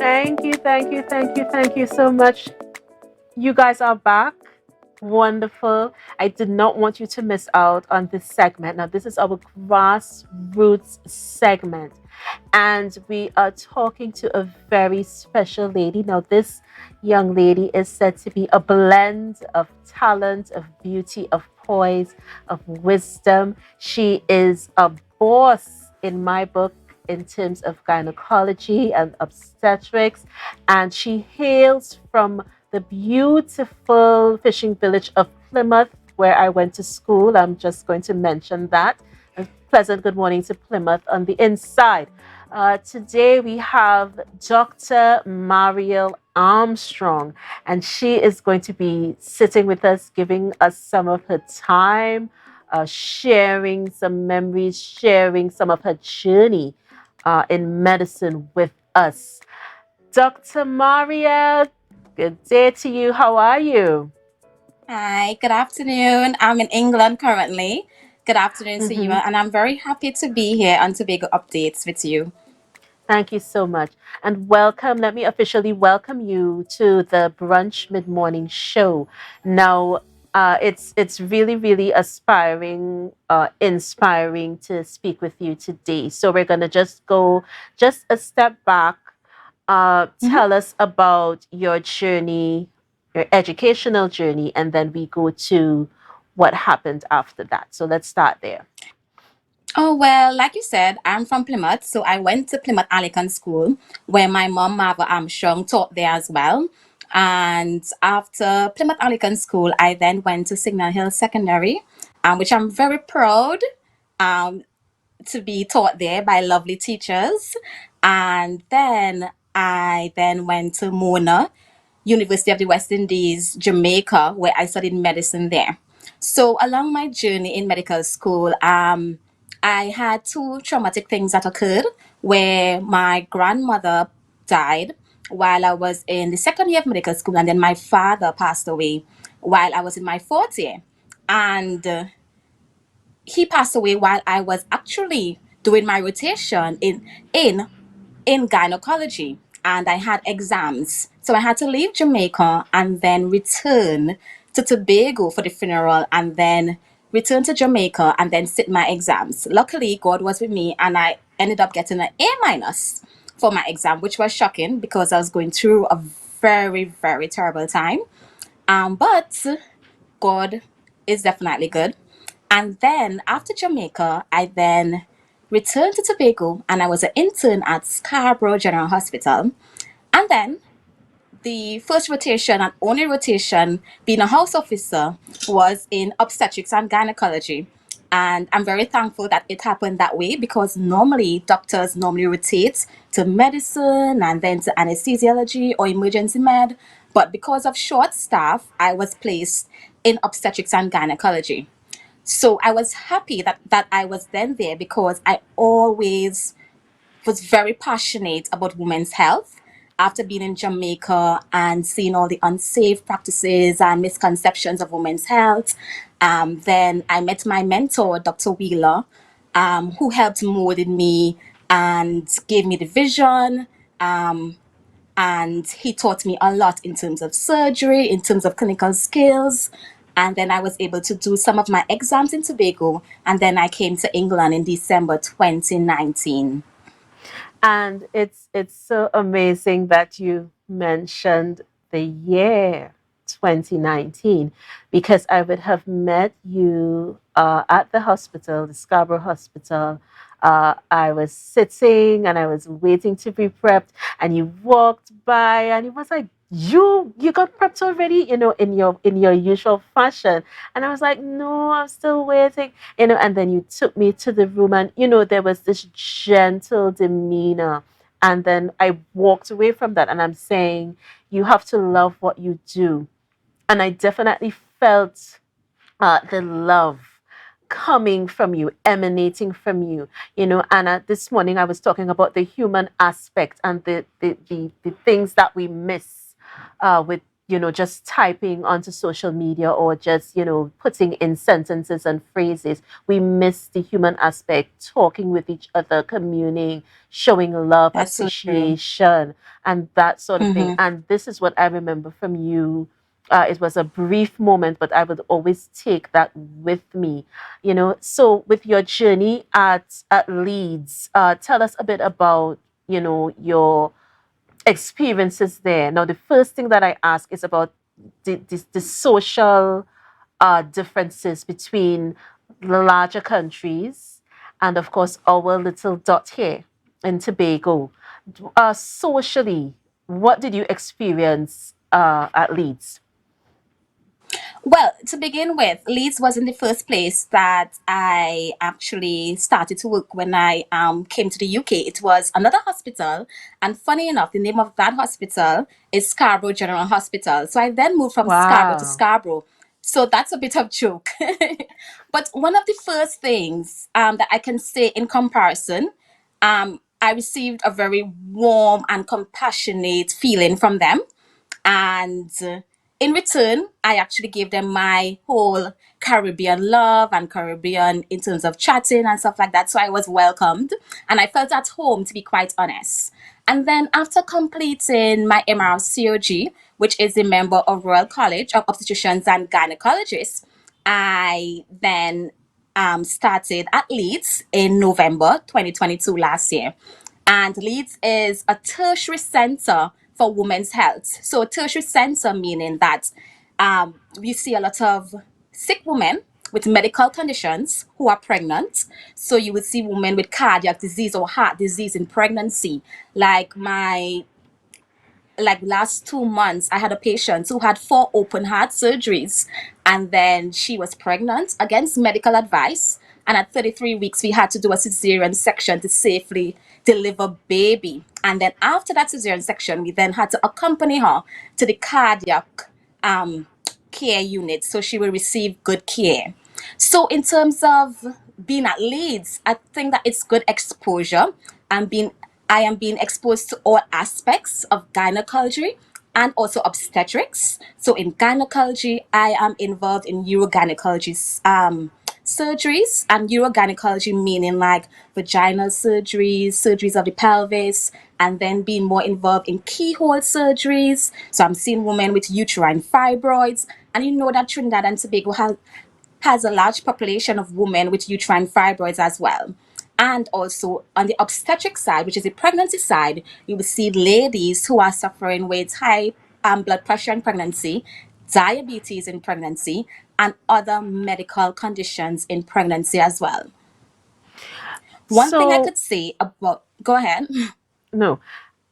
Thank you, thank you, thank you, thank you so much. You guys are back. Wonderful. I did not want you to miss out on this segment. Now, this is our grassroots segment, and we are talking to a very special lady. Now, this young lady is said to be a blend of talent, of beauty, of poise, of wisdom. She is a boss in my book in terms of gynecology and obstetrics, and she hails from the beautiful fishing village of Plymouth, where I went to school. I'm just going to mention that. A pleasant good morning to Plymouth on the inside. Today we have Dr. Marielle Armstrong, and she is going to be sitting with us, giving us some of her time, sharing some memories, sharing some of her journey in medicine with us. Dr. Marielle, good day to you. How are you? Hi, good afternoon. I'm in England currently. Good afternoon to you, Mhm. and I'm very happy to be here on Tobago Updates with you. Thank you so much. And welcome. Let me officially welcome you to the Brunch Mid Morning Show. Now, it's really, really inspiring to speak with you today. So we're going to just go just a step back. Mhm. Tell us about your journey, your educational journey, and then we go to what happened after that. So let's start there. Oh, well, like you said, I'm from Plymouth, so I went to Plymouth Anglican School where my mom, Marva Armstrong, taught there as well. And after Plymouth Anglican School, I then went to Signal Hill Secondary, which I'm very proud um, to be taught there by lovely teachers. And then I then went to Mona, University of the West Indies, Jamaica, where I studied medicine there. So along my journey in medical school, I had two traumatic things that occurred where my grandmother died while I was in the second year of medical school, and then my father passed away while I was in my fourth year. And he passed away while I was actually doing my rotation in in gynecology, and I had exams. So I had to leave Jamaica and then return to Tobago for the funeral and then return to Jamaica and then sit my exams. Luckily, God was with me and I ended up getting an A minus for my exam, which was shocking because I was going through a very, very terrible time. But God is definitely good. And then after Jamaica, I then returned to Tobago and I was an intern at Scarborough General Hospital. And then the first rotation and only rotation being a house officer was in obstetrics and gynecology. And I'm very thankful that it happened that way because normally doctors normally rotate to medicine and then to anesthesiology or emergency med. But because of short staff, I was placed in obstetrics and gynecology. So I was happy that I was then there because I always was very passionate about women's health after being in Jamaica and seeing all the unsafe practices and misconceptions of women's health. Then I met my mentor, Dr. Wheeler, who helped molded me and gave me the vision. And he taught me a lot in terms of surgery, in terms of clinical skills. And then I was able to do some of my exams in Tobago. And then I came to England in December 2019. And it's so amazing that you mentioned the year 2019, because I would have met you at the hospital, the Scarborough Hospital. I was sitting and I was waiting to be prepped, and you walked by, and it was like, you got prepped already, in your usual fashion. And I was like, no, I'm still waiting, and then you took me to the room, and there was this gentle demeanor. And then I walked away from that, and I'm saying, you have to love what you do. And I definitely felt the love coming from you, emanating from you. Anna, this morning I was talking about the human aspect and the things that we miss with just typing onto social media or just, putting in sentences and phrases. We miss the human aspect, talking with each other, communing, showing love, That's so true. appreciation, and that sort of thing. Mm-hmm. And this is what I remember from you. It was a brief moment, but I would always take that with me. So with your journey at Leeds, tell us a bit about, your experiences there. Now, the first thing that I ask is about the social differences between the larger countries and, of course, our little dot here in Tobago. Socially, what did you experience at Leeds? Well, to begin with, Leeds wasn't the first place that I actually started to work when I came to the UK. It was another hospital. And funny enough, the name of that hospital is Scarborough General Hospital. So I then moved from Scarborough to Wow. Scarborough. So that's a bit of joke. But one of the first things that I can say in comparison, I received a very warm and compassionate feeling from them. And in return, I actually gave them my whole Caribbean love and Caribbean in terms of chatting and stuff like that. So I was welcomed and I felt at home, to be quite honest. And then after completing my MRCOG, which is a member of Royal College of Obstetricians and Gynecologists, I then started at Leeds in November 2022 last year. And Leeds is a tertiary center for women's health. So, a tertiary center meaning that we see a lot of sick women with medical conditions who are pregnant. So, you would see women with cardiac disease or heart disease in pregnancy. Like last 2 months, I had a patient who had 4 open heart surgeries, and then she was pregnant against medical advice. And at 33 weeks, we had to do a cesarean section to safely deliver baby. And then after that cesarean section, we then had to accompany her to the cardiac um, care unit so she will receive good care. So in terms of being at Leeds, I think that it's good exposure. I'm being I am being exposed to all aspects of gynecology and also obstetrics. So in gynecology, I am involved in urogynecology surgeries, and urogynecology meaning like vaginal surgeries, surgeries of the pelvis, and then being more involved in keyhole surgeries. So I'm seeing women with uterine fibroids, and you know that Trinidad and Tobago has a large population of women with uterine fibroids as well. And also on the obstetric side, which is the pregnancy side, you will see ladies who are suffering with high blood pressure in pregnancy, diabetes in pregnancy, and other medical conditions in pregnancy as well. One thing I So, could say about, go ahead. no,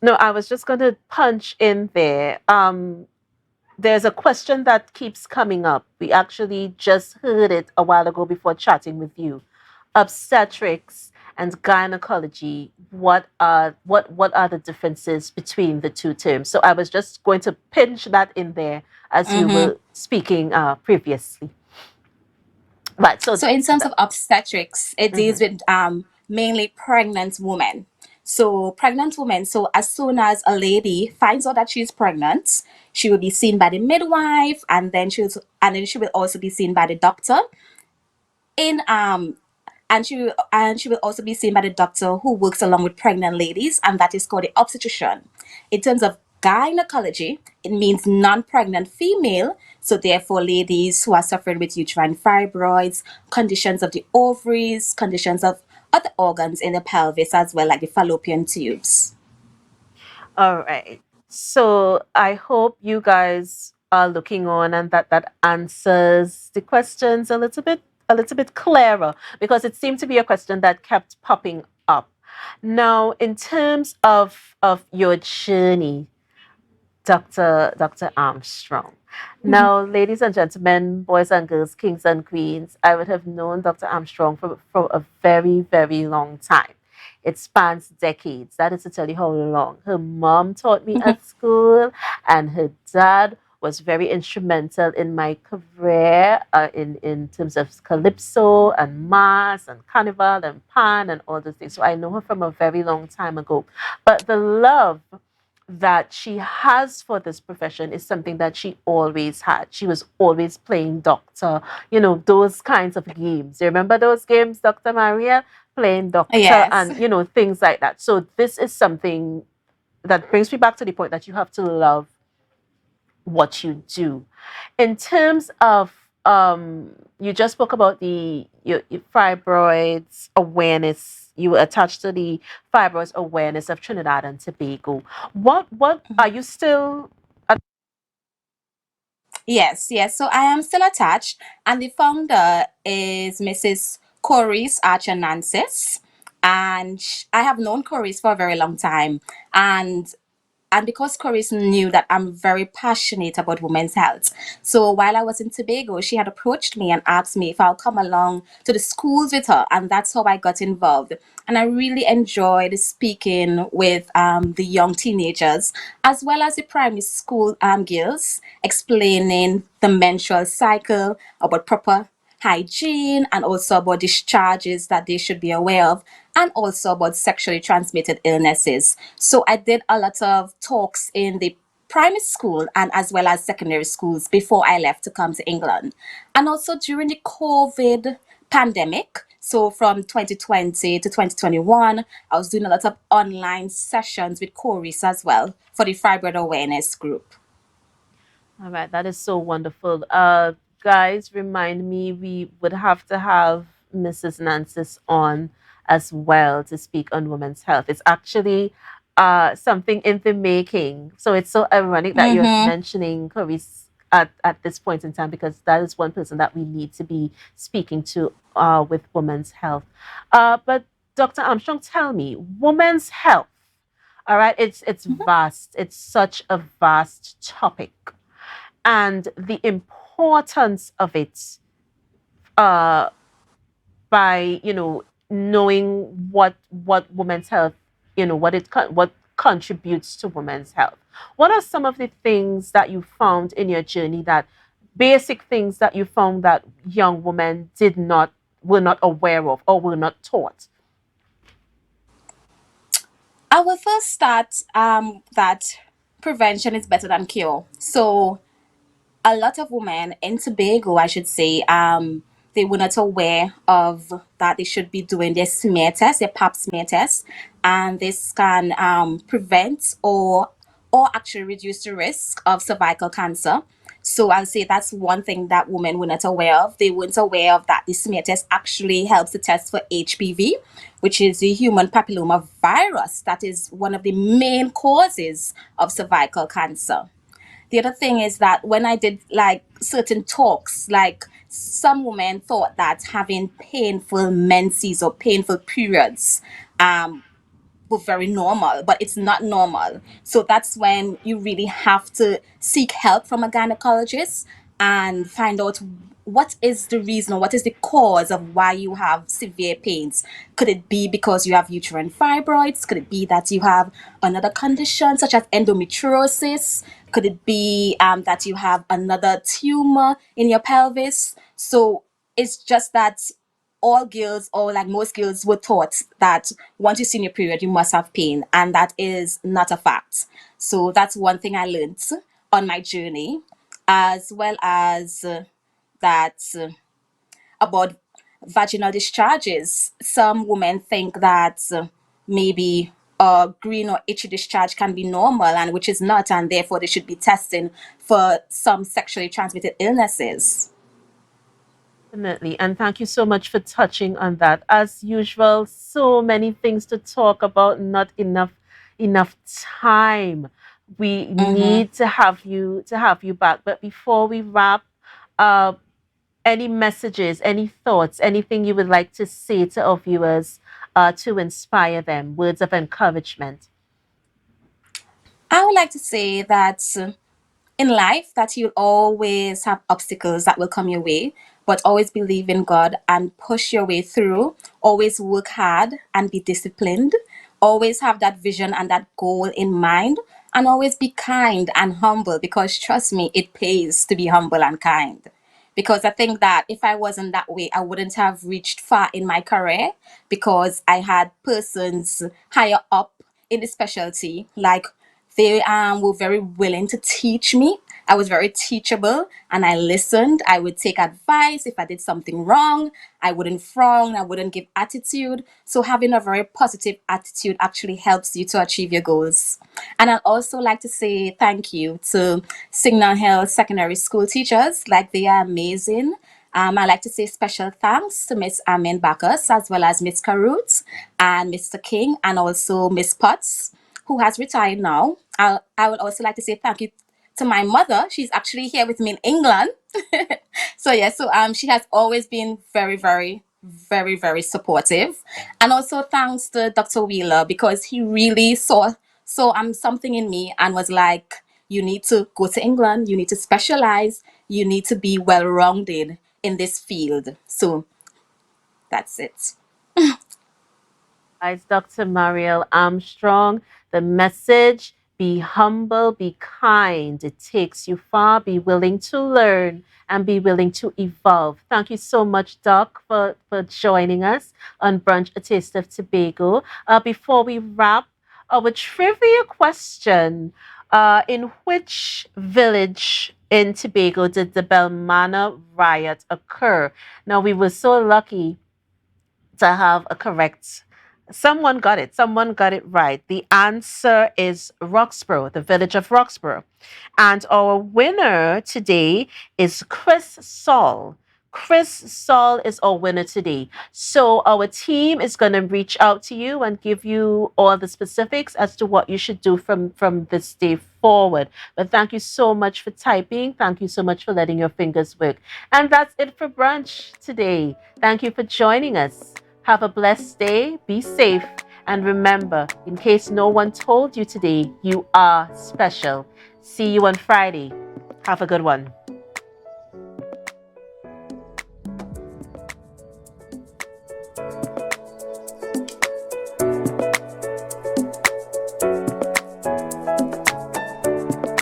no, I was just going to punch in there. There's a question that keeps coming up. We actually just heard it a while ago before chatting with you. Obstetrics and gynecology. What are the differences between the two terms? So I was just going to pinch that in there as you Mhm. were speaking previously. Right. So. So in terms of obstetrics, it deals Mhm. with mainly pregnant women. So pregnant women. So as soon as a lady finds out that she's pregnant, she will be seen by the midwife, and then she will also be seen by the doctor in and she will also be seen by the doctor who works along with pregnant ladies, and that is called the obstetrician. In terms of gynecology, it means non-pregnant female, so therefore ladies who are suffering with uterine fibroids, conditions of the ovaries, conditions of other organs in the pelvis as well, like the fallopian tubes. All right. So I hope you guys are looking on and that answers the questions a little bit clearer, because it seemed to be a question that kept popping up. Now, in terms of your journey, Dr. Armstrong. Mhm. Now, ladies and gentlemen, boys and girls, kings and queens, I would have known Dr. Armstrong for a very, very long time. It spans decades. That is to tell you how long. Her mom taught me Mhm. at school, and her dad was very instrumental in my career in terms of calypso and mass and carnival and pan and all those things. So I know her from a very long time ago. But the love that she has for this profession is something that she always had. She was always playing doctor, those kinds of games. You remember those games, Dr. Maria? Playing doctor Yes. and, things like that. So this is something that brings me back to the point that you have to love what you do. In terms of, you just spoke about your fibroids awareness. You were attached to the fibroids awareness of Trinidad and Tobago. What are you still? Yes, yes. So I am still attached, and the founder is Mrs. Coris Archanansis. And I have known Coris for a very long time. And because Coris knew that I'm very passionate about women's health, so while I was in Tobago, she had approached me and asked me if I'll come along to the schools with her, and that's how I got involved. And I really enjoyed speaking with the young teenagers as well as the primary school girls, explaining the menstrual cycle, about proper hygiene, and also about discharges that they should be aware of, and also about sexually transmitted illnesses. So I did a lot of talks in the primary school and as well as secondary schools before I left to come to England. And also during the COVID pandemic, so from 2020 to 2021, I was doing a lot of online sessions with Chorus as well for the fibroid awareness group. All right, that is so wonderful. Guys, remind me we would have to have Mrs. Nancis on as well to speak on women's health. It's actually something in the making. So it's so ironic that you're Mm-hmm. mentioning Clarice at this point in time because that is one person that we need to be speaking to with women's health. But Dr. Armstrong, tell me, women's health. All right, it's vast. It's such a vast topic and the importance of it uh, by knowing what women's health what contributes to women's health. What are some of the things that you found in your journey that basic things that you found that young women did not were not aware of or were not taught? I will first start that prevention is better than cure. So a lot of women in Tobago, I should say, they were not aware of that they should be doing their smear test, their pap smear test, and this can prevent or actually reduce the risk of cervical cancer. So I'll say that's one thing that women were not aware of. They weren't aware of that the smear test actually helps to test for HPV, which is the human papilloma virus that is one of the main causes of cervical cancer. The other thing is that when I did like certain talks, like some women thought that having painful menses or painful periods were very normal, but it's not normal. So that's when you really have to seek help from a gynecologist and find out what is the reason or what is the cause of why you have severe pains. Could it be because you have uterine fibroids? Could it be that you have another condition such as endometriosis? Could it be that you have another tumor in your pelvis? So it's just that all girls or like most girls were taught that once you see your period you must have pain, and that is not a fact. So that's one thing I learned on my journey, as well as that about vaginal discharges. Some women think that maybe a green or itchy discharge can be normal, and which is not, and therefore they should be testing for some sexually transmitted illnesses. Definitely. And thank you so much for touching on that. As usual, so many things to talk about, not enough time. We Mm-hmm. need to have you back. But before we wrap, uh, any messages, any thoughts, anything you would like to say to our viewers to inspire them, words of encouragement. I would like to say that in life that you'll always have obstacles that will come your way, but always believe in God and push your way through. Always work hard and be disciplined. Always have that vision and that goal in mind, and always be kind and humble, because trust me, it pays to be humble and kind. Because I think that if I wasn't that way, I wouldn't have reached far in my career, because I had persons higher up in the specialty, like They were very willing to teach me. I was very teachable and I listened. I would take advice. If I did something wrong, I wouldn't frown. I wouldn't give attitude. So having a very positive attitude actually helps you to achieve your goals. And I'd also like to say thank you to Signal Hill Secondary School teachers. Like, they are amazing. I like to say special thanks to Miss Amin Bacchus, as well as Miss Carut and Mr. King, and also Miss Potts, who has retired now. I would also like to say thank you to my mother. She's actually here with me in England. So yeah, so she has always been very, very, very, very supportive. And also thanks to Dr. Wheeler, because he really saw something in me and was like, you need to go to England, you need to specialize, you need to be well rounded in this field. So that's it. Guys, Dr. Marielle Armstrong, the message: be humble, be kind. It takes you far. Be willing to learn and be willing to evolve. Thank you so much, Doc, for joining us on Brunch, a Taste of Tobago. Before we wrap, our trivia question: in which village in Tobago did the Belmana riot occur? Now, we were so lucky to have a correct. Someone got it. Someone got it right. The answer is Roxborough, the village of Roxborough. And our winner today is Chris Saul. Chris Saul is our winner today. So our team is going to reach out to you and give you all the specifics as to what you should do from this day forward. But thank you so much for typing. Thank you so much for letting your fingers work. And that's it for brunch today. Thank you for joining us. Have a blessed day, be safe, and remember, in case no one told you today, you are special. See you on Friday. Have a good one.